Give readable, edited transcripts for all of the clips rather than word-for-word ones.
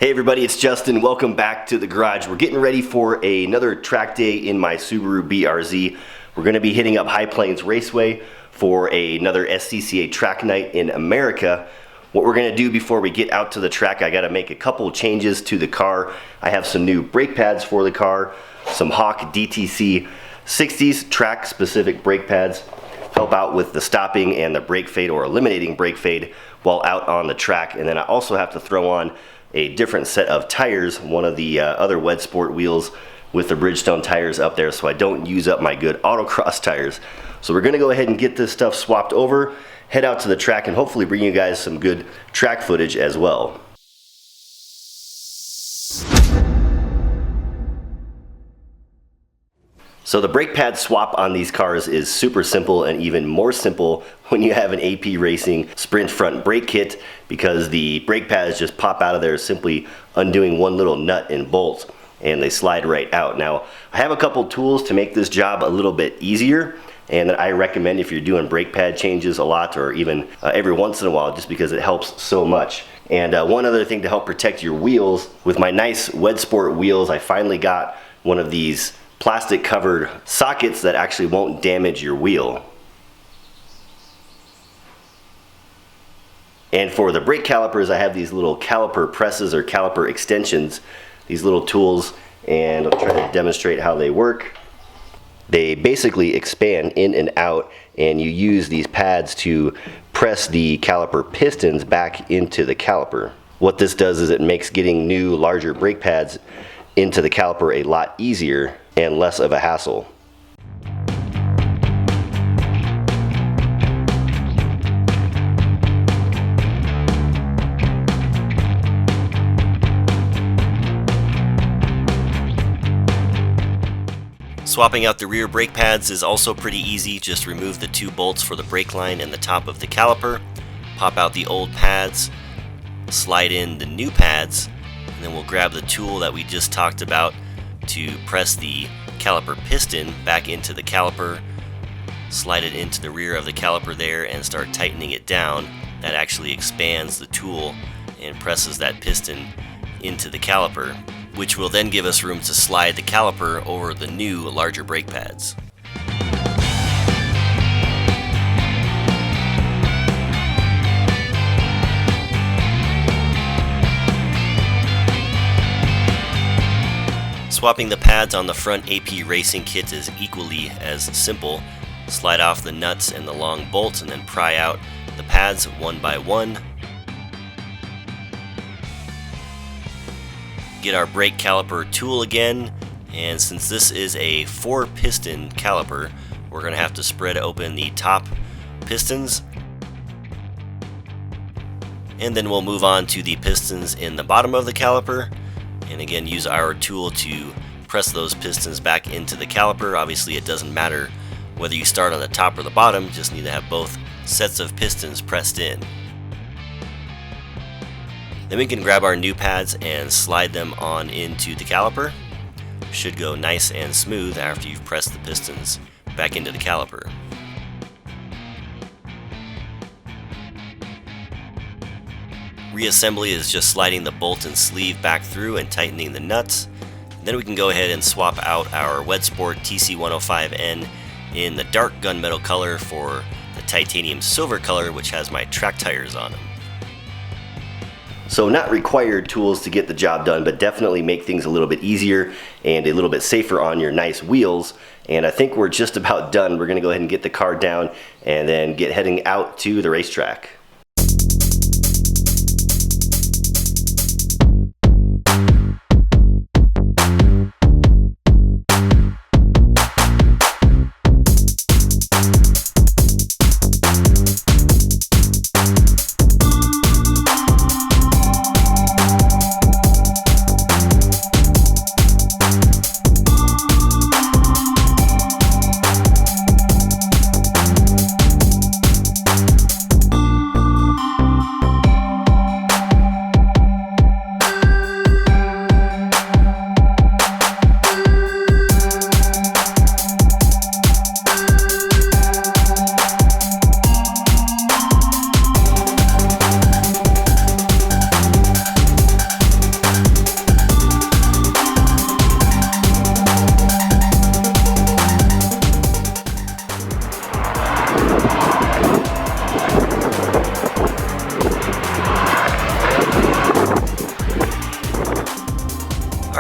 Hey everybody, it's Justin. Welcome back to the garage. We're getting ready for another track day in my Subaru BRZ. We're going to be hitting up High Plains Raceway for another SCCA track night in America. What we're going to do before we get out to the track, I got to make a couple changes to the car. I have some new brake pads for the car, some Hawk DTC 60s track specific brake pads. Help out with the stopping and the brake fade, or eliminating brake fade while out on the track. And then I also have to throw on a different set of tires, one of the other Wed Sport wheels with the Bridgestone tires up there, so I don't use up my good autocross tires. So we're gonna go ahead and get this stuff swapped over, head out to the track, and hopefully bring you guys some good track footage as well. So the brake pad swap on these cars is super simple, and even more simple when you have an AP Racing Sprint front brake kit, because the brake pads just pop out of there simply undoing one little nut and bolt, and they slide right out. Now, I have a couple tools to make this job a little bit easier, and that I recommend if you're doing brake pad changes a lot, or even every once in a while, just because it helps so much. And one other thing to help protect your wheels, with my nice Wed Sport wheels, I finally got one of these plastic covered sockets that actually won't damage your wheel. And for the brake calipers, I have these little caliper presses or caliper extensions, these little tools, and I'll try to demonstrate how they work. They basically expand in and out, and you use these pads to press the caliper pistons back into the caliper. What this does is it makes getting new, larger brake pads into the caliper a lot easier and less of a hassle. Swapping out the rear brake pads is also pretty easy. Just remove the two bolts for the brake line and the top of the caliper, pop out the old pads, slide in the new pads, and then we'll grab the tool that we just talked about to press the caliper piston back into the caliper, slide it into the rear of the caliper there, and start tightening it down. That actually expands the tool and presses that piston into the caliper, which will then give us room to slide the caliper over the new, larger brake pads. Swapping the pads on the front AP Racing kit is equally as simple. Slide off the nuts and the long bolts and then pry out the pads one by one. Get our brake caliper tool again, and since this is a 4-piston caliper, we're going to have to spread open the top pistons, and then we'll move on to the pistons in the bottom of the caliper, and again use our tool to press those pistons back into the caliper. Obviously it doesn't matter whether you start on the top or the bottom, just need to have both sets of pistons pressed in. Then we can grab our new pads and slide them on into the caliper. Should go nice and smooth after you've pressed the pistons back into the caliper. Reassembly is just sliding the bolt and sleeve back through and tightening the nuts. Then we can go ahead and swap out our Wed Sport TC105N in the dark gunmetal color for the titanium silver color, which has my track tires on them. So not required tools to get the job done, but definitely make things a little bit easier and a little bit safer on your nice wheels. And I think we're just about done. We're gonna go ahead and get the car down and then get heading out to the racetrack.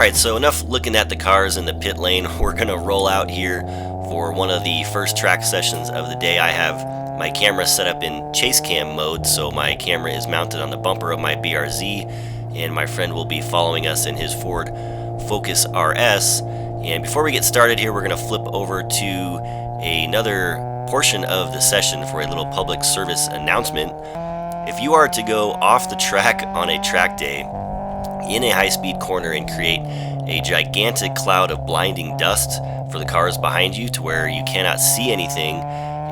Alright, so enough looking at the cars in the pit lane. We're going to roll out here for one of the first track sessions of the day. I have my camera set up in chase cam mode, so my camera is mounted on the bumper of my BRZ, and my friend will be following us in his Ford Focus RS. And before we get started here, we're going to flip over to another portion of the session for a little public service announcement. If you are to go off the track on a track day in a high-speed corner and create a gigantic cloud of blinding dust for the cars behind you to where you cannot see anything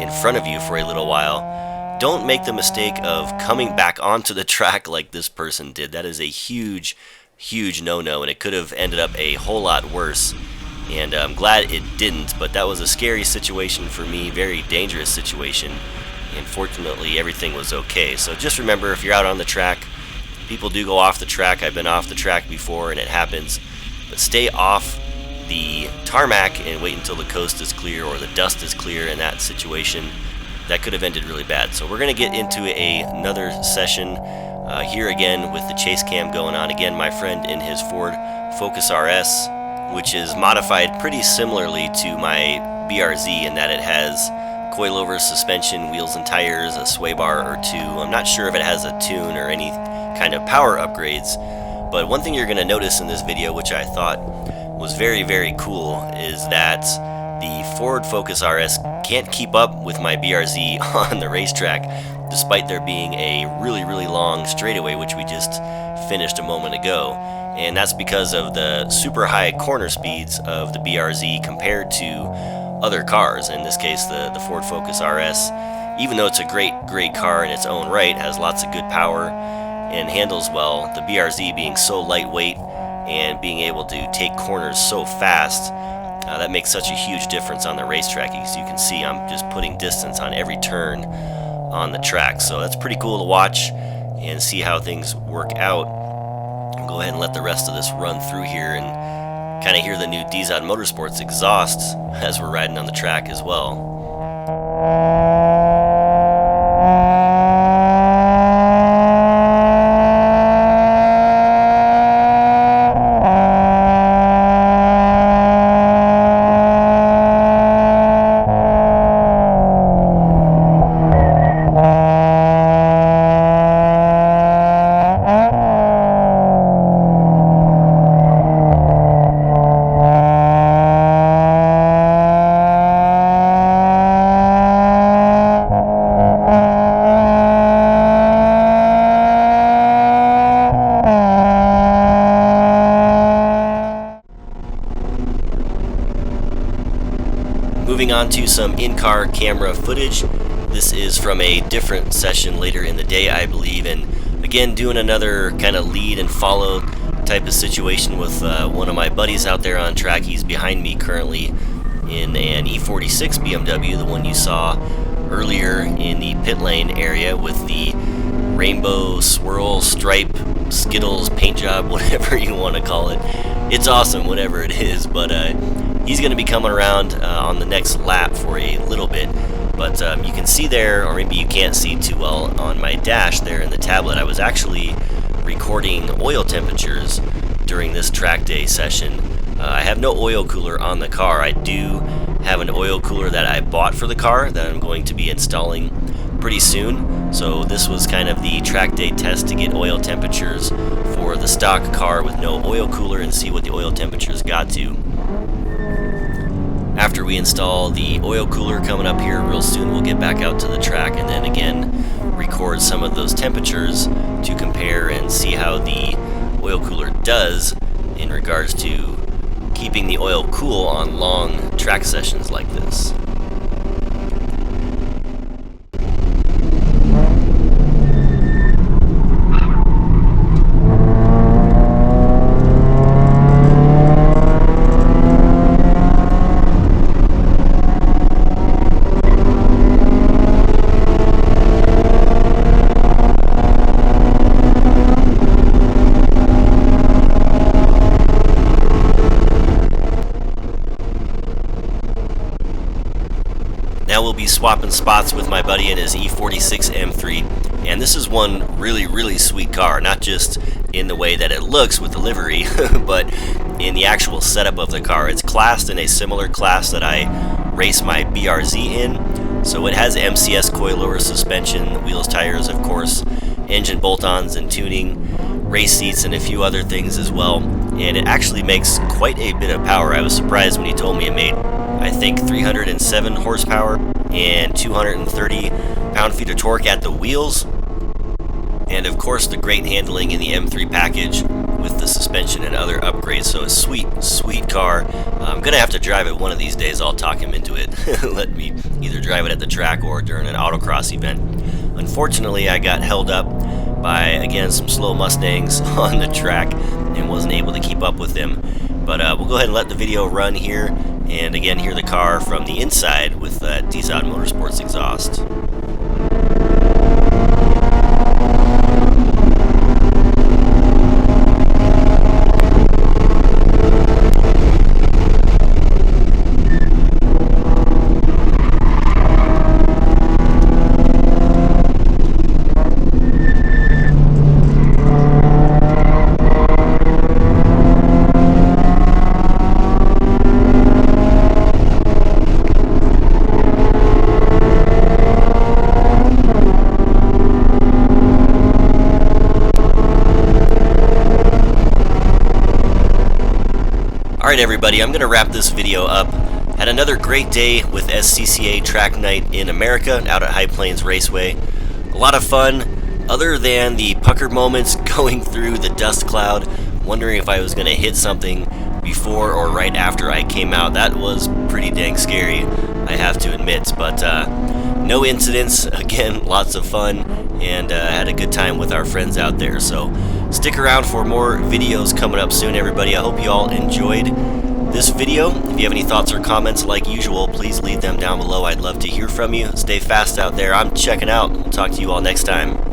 in front of you for a little while, don't make the mistake of coming back onto the track like this person did. That is a huge no-no, and it could have ended up a whole lot worse. And I'm glad it didn't, but that was a scary situation for me, very dangerous situation. And fortunately, everything was okay. So just remember, if you're out on the track, people do go off the track. I've been off the track before, and it happens. But stay off the tarmac and wait until the coast is clear or the dust is clear in that situation. That could have ended really bad. So we're going to get into another session here again with the chase cam going on. Again, my friend in his Ford Focus RS, which is modified pretty similarly to my BRZ in that it has coilover suspension, wheels and tires, a sway bar or two. I'm not sure if it has a tune or any kind of power upgrades, but one thing you're going to notice in this video, which I thought was very cool, is that the Ford Focus RS can't keep up with my BRZ on the racetrack, despite there being a really long straightaway, which we just finished a moment ago. And that's because of the super high corner speeds of the BRZ compared to other cars. In this case, the Ford Focus RS, even though it's a great car in its own right, has lots of good power and handles well, the BRZ being so lightweight and being able to take corners so fast, that makes such a huge difference on the racetrack. As you can see, I'm just putting distance on every turn on the track. So that's pretty cool to watch and see how things work out. I'll go ahead and let the rest of this run through here and kind of hear the new DZOD Motorsports exhaust as we're riding on the track as well. Moving on to some in-car camera footage. This is from a different session later in the day, I believe, and again doing another kind of lead and follow type of situation with one of my buddies out there on track. He's behind me currently in an E46 BMW, the one you saw earlier in the pit lane area with the rainbow swirl stripe Skittles paint job, whatever you want to call it. It's awesome, whatever it is, but he's going to be coming around on the next lap for a little bit. But you can see there, or maybe you can't see too well on my dash there in the tablet, I was actually recording oil temperatures during this track day session. I have no oil cooler on the car. I do have an oil cooler that I bought for the car that I'm going to be installing pretty soon. So this was kind of the track day test to get oil temperatures for the stock car with no oil cooler and see what the oil temperatures got to. After we install the oil cooler coming up here real soon, we'll get back out to the track and then again record some of those temperatures to compare and see how the oil cooler does in regards to keeping the oil cool on long track sessions like this. Now we'll be swapping spots with my buddy in his E46 M3, and this is one really sweet car. Not just in the way that it looks with the livery, but in the actual setup of the car. It's classed in a similar class that I race my BRZ in. So it has MCS coilover suspension, wheels, tires, of course, engine bolt-ons and tuning, race seats, and a few other things as well. And it actually makes quite a bit of power. I was surprised when he told me it made, I think, 307 horsepower and 230 pound-feet of torque at the wheels. And of course the great handling in the M3 package with the suspension and other upgrades. So a sweet car. I'm gonna have to drive it one of these days. I'll talk him into it. Let me either drive it at the track or during an autocross event. Unfortunately, I got held up by, again, some slow Mustangs on the track and wasn't able to keep up with them. But we'll go ahead and let the video run here, and again, hear the car from the inside with DZOD Motorsports exhaust. Alright everybody, I'm going to wrap this video up. Had another great day with SCCA Track Night in America out at High Plains Raceway. A lot of fun, other than the pucker moments going through the dust cloud, wondering if I was going to hit something before or right after I came out. That was pretty dang scary, I have to admit, but no incidents. Again, lots of fun, and had a good time with our friends out there. So stick around for more videos coming up soon, everybody. I hope you all enjoyed this video. If you have any thoughts or comments, like usual, please leave them down below. I'd love to hear from you. Stay fast out there. I'm checking out. We'll talk to you all next time.